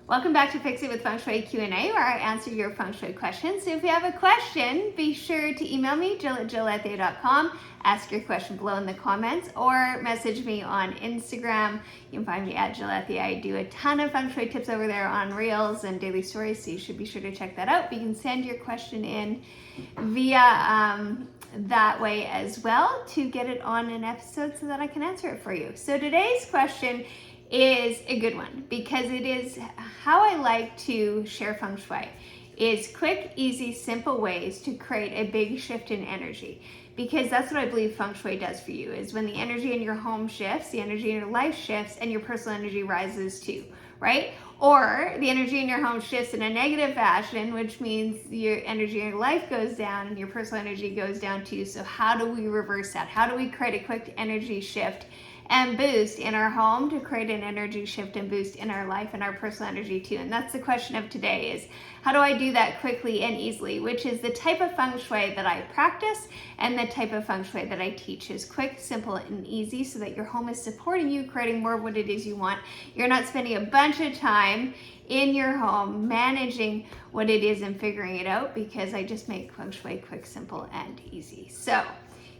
Welcome back to Fix It with Feng Shui Q&A, where I answer your Feng Shui questions. So if you have a question, be sure to email me, jill@jill@thea.com. Ask your question below in the comments or message me on Instagram. You can find me at Jill@thea. I do a ton of Feng Shui tips over there on Reels and daily stories, so you should be sure to check that out. But you can send your question in via that way as well to get it on an episode so that I can answer it for you. So today's question is a good one because it is how I like to share Feng Shui. Is quick, easy, simple ways to create a big shift in energy, because that's what I believe Feng Shui does for you. Is when the energy in your home shifts, the energy in your life shifts, and your personal energy rises too, right? Or the energy in your home shifts in a negative fashion, which means your energy in your life goes down and your personal energy goes down too. So how do we reverse that? How do we create a quick energy shift and boost in our home to create an energy shift and boost in our life and our personal energy too? And that's the question of today, is how do I do that quickly and easily, which is the type of Feng Shui that I practice, and the type of Feng Shui that I teach is quick, simple, and easy, so that your home is supporting you, creating more of what it is you want. You're not spending a bunch of time in your home managing what it is and figuring it out, because I just make Feng Shui quick, simple, and easy. So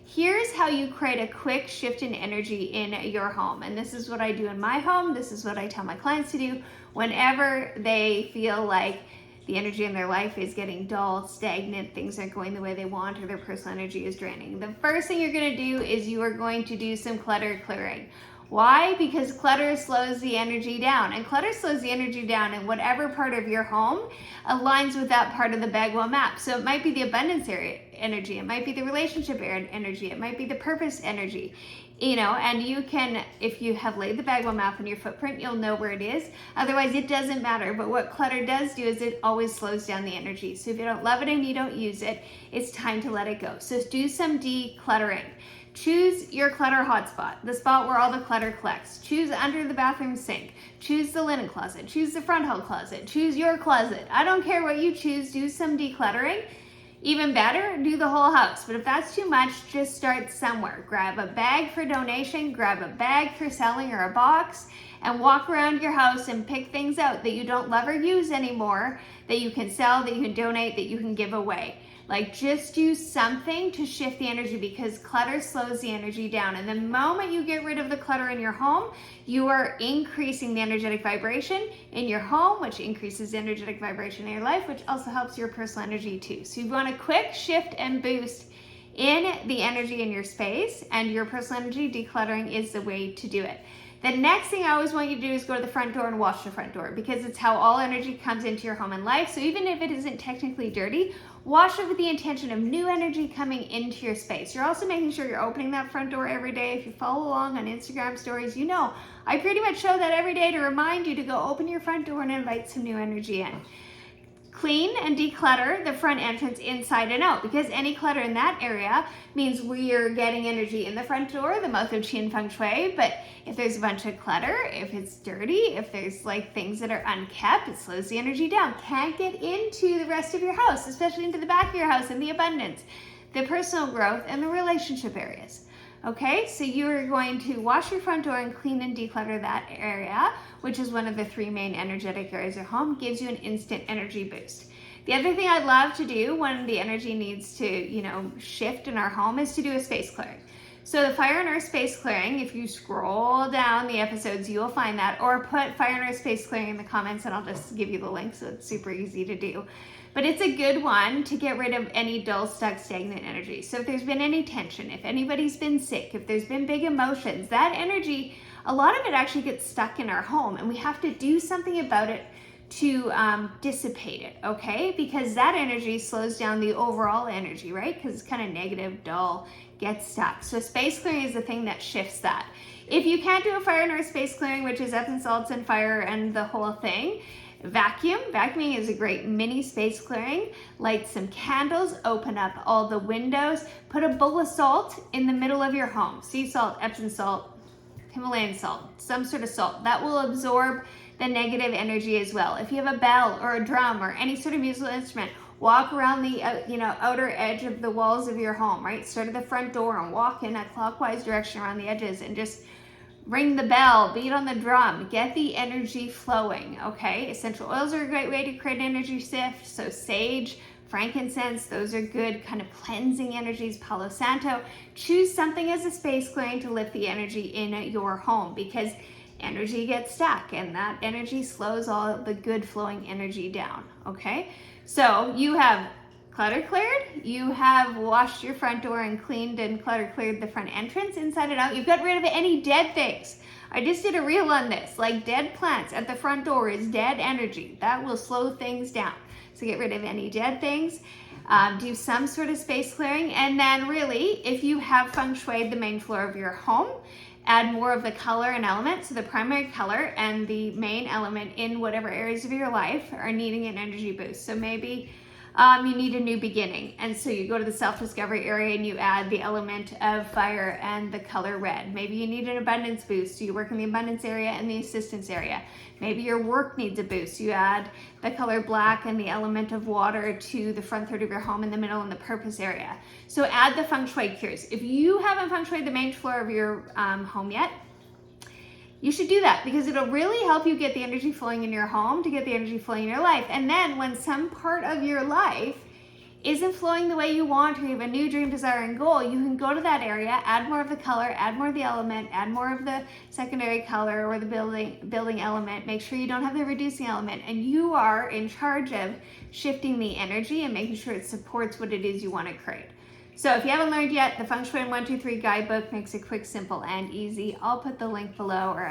here's how you create a quick shift in energy in your home. And this is what I do in my home. This is what I tell my clients to do whenever they feel like the energy in their life is getting dull, stagnant, things aren't going the way they want, or their personal energy is draining. The first thing you're going to do is you are going to do some clutter clearing. Why? Because clutter slows the energy down, and clutter slows the energy down in whatever part of your home aligns with that part of the Bagwell map. So it might be the abundance area energy, it might be the relationship energy, it might be the purpose energy, and you can, if you have laid the Bagwell map in your footprint, you'll know where it is. Otherwise, it doesn't matter. But what clutter does do is it always slows down the energy. So if you don't love it and you don't use it, it's time to let it go. So do some decluttering. Choose your clutter hotspot, the spot where all the clutter collects. Choose under the bathroom sink. Choose the linen closet. Choose the front hall closet. Choose your closet. I don't care what you choose. Do some decluttering. Even better, do the whole house. But if that's too much, just start somewhere. Grab a bag for donation, grab a bag for selling, or a box, and walk around your house and pick things out that you don't love or use anymore, that you can sell, that you can donate, that you can give away. Like, just do something to shift the energy, because clutter slows the energy down. And the moment you get rid of the clutter in your home, you are increasing the energetic vibration in your home, which increases the energetic vibration in your life, which also helps your personal energy too. So you want a quick shift and boost in the energy in your space, and your personal energy decluttering is the way to do it. The next thing I always want you to do is go to the front door and wash the front door, because it's how all energy comes into your home and life. So even if it isn't technically dirty, wash it with the intention of new energy coming into your space. You're also making sure you're opening that front door every day. If you follow along on Instagram stories, I pretty much show that every day to remind you to go open your front door and invite some new energy in. Clean and declutter the front entrance inside and out, because any clutter in that area means we're getting energy in the front door, the mouth of Qi and Feng Shui. But if there's a bunch of clutter, if it's dirty, if there's things that are unkept, it slows the energy down. Can't get into the rest of your house, especially into the back of your house and the abundance, the personal growth, and the relationship areas. Okay, so you're going to wash your front door and clean and declutter that area, which is one of the 3 main energetic areas of home. Gives you an instant energy boost. The other thing I love to do when the energy needs to, shift in our home is to do a space clearing. So the Fire and Earth space clearing, if you scroll down the episodes, you will find that, or put Fire and Earth space clearing in the comments and I'll just give you the link, so it's super easy to do. But it's a good one to get rid of any dull, stuck, stagnant energy. So if there's been any tension, if anybody's been sick, if there's been big emotions, that energy, a lot of it actually gets stuck in our home, and we have to do something about it to dissipate it, okay? Because that energy slows down the overall energy, right? Because it's kind of negative, dull, gets stuck. So space clearing is the thing that shifts that. If you can't do a Fire and Earth space clearing, which is Epsom salts and fire and the whole thing, vacuuming is a great mini space clearing. Light some candles, open up all the windows, put a bowl of salt in the middle of your home. Sea salt, Epsom salt, Himalayan salt, some sort of salt that will absorb the negative energy as well. If you have a bell or a drum or any sort of musical instrument, walk around the outer edge of the walls of your home, right? Start at the front door and walk in a clockwise direction around the edges, and just ring the bell, beat on the drum, get the energy flowing, okay? Essential oils are a great way to create energy shift. So sage, frankincense, those are good kind of cleansing energies. Palo Santo. Choose something as a space clearing to lift the energy in your home, because energy gets stuck and that energy slows all the good flowing energy down, okay? So you have clutter cleared, you have washed your front door and cleaned and clutter cleared the front entrance inside and out. You've got rid of any dead things. I just did a reel on this, like dead plants at the front door is dead energy. That will slow things down. So get rid of any dead things. Do some sort of space clearing, and then really, if you have feng shui the main floor of your home, add more of the color and element. So the primary color and the main element in whatever areas of your life are needing an energy boost. So maybe you need a new beginning, and so you go to the self-discovery area and you add the element of fire and the color red. Maybe you need an abundance boost, so you work in the abundance area and the assistance area. Maybe your work needs a boost, you add the color black and the element of water to the front third of your home, in the middle, and the purpose area. So add the feng shui cures. If you haven't feng shuied the main floor of your home yet, you should do that, because it'll really help you get the energy flowing in your home, to get the energy flowing in your life. And then when some part of your life isn't flowing the way you want, or you have a new dream, desire, and goal, you can go to that area, add more of the color, add more of the element, add more of the secondary color or the building element. Make sure you don't have the reducing element, and you are in charge of shifting the energy and making sure it supports what it is you want to create. So if you haven't learned yet, the Feng Shui in 1, 2, 3 guidebook makes it quick, simple, and easy. I'll put the link below, or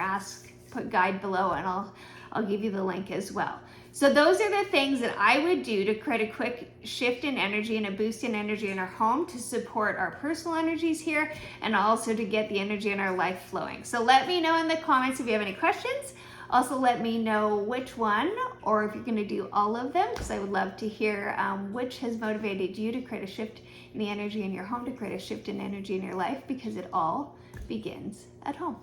put guide below, and I'll give you the link as well. So those are the things that I would do to create a quick shift in energy and a boost in energy in our home, to support our personal energies here, and also to get the energy in our life flowing. So let me know in the comments if you have any questions. Also, let me know which one, or if you're going to do all of them, because I would love to hear which has motivated you to create a shift in the energy in your home, to create a shift in energy in your life, because it all begins at home.